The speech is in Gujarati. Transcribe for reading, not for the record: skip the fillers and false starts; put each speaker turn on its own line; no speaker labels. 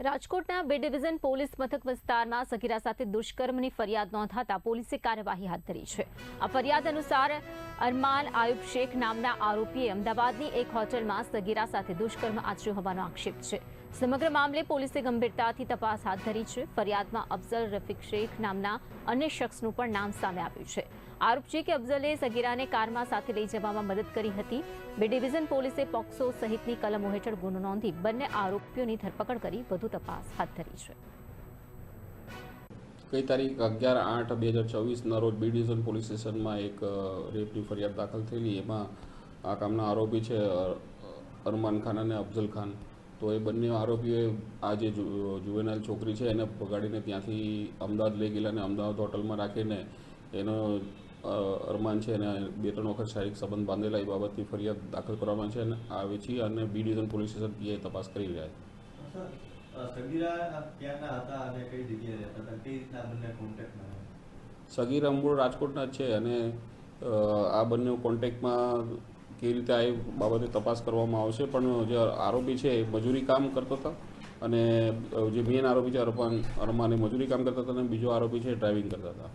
રાજકોટના બે ડિવિઝન પોલીસ મથક વિસ્તારમાં સગીરા સાથે દુષ્કર્મની ફરિયાદ નોંધાતા પોલીસે કાર્યવાહી હાથ ધરી છે। આ ફરિયાદ અનુસાર અરમાન આયુબ શેખ નામના આરોપીએ અમદાવાદની એક હોટલમાં સગીરા સાથે દુષ્કર્મ આચર્યું હોવાનો આક્ષેપ છે। સમગ્ર મામલે પોલીસે ગંભીરતાથી તપાસ હાથ ધરી છે। ફરિયાદમાં અફઝલ રફીક શેખ નામના અન્ય શખ્સનું પણ નામ સામે આવ્યું છે। આરોપ છે કે અફઝલે સગીરાને કારમાં સાથે લઈ જવામાં મદદ કરી હતી। બે ડિવિઝન પોલીસે પોક્સો સહિતની કલમો હેઠળ ગુનો નોંધી બંને આરોપીઓની ધરપકડ કરી વધુ તપાસ હાથ ધરી છે।
ગઈ તારીખ 11/8/2024ના રોજ બી ડિવિઝન પોલીસ સ્ટેશનમાં એક રેપની ફરિયાદ દાખલ થયેલી। એમાં આ કામના આરોપી છે અરમાન ખાન અને અફઝલ ખાન। તો એ બંને આરોપીઓએ આ જે જુવેનાઇલ છોકરી છે એને પકડીને ત્યાંથી અમદાવાદ લઈ ગયેલા અને અમદાવાદ હોટલમાં રાખીને એનો અરમાન છે એને 2-3 વખત શારીરિક સંબંધ બાંધેલા એ બાબતની ફરિયાદ દાખલ કરવામાં છે અને આવે છે અને B division police station PI તપાસ કરી રહ્યા છે। સગીરા મૂળ રાજકોટના જ છે અને આ બંને કોન્ટેક્ટમાં કેવી રીતે આ બાબતે તપાસ કરવામાં આવશે। પણ જે આરોપી છે એ મજૂરી કામ કરતો હતો અને જે મેન આરોપી છે અરમાન એ મજૂરી કામ કરતા હતા અને બીજો આરોપી છે ડ્રાઇવિંગ કરતા હતા।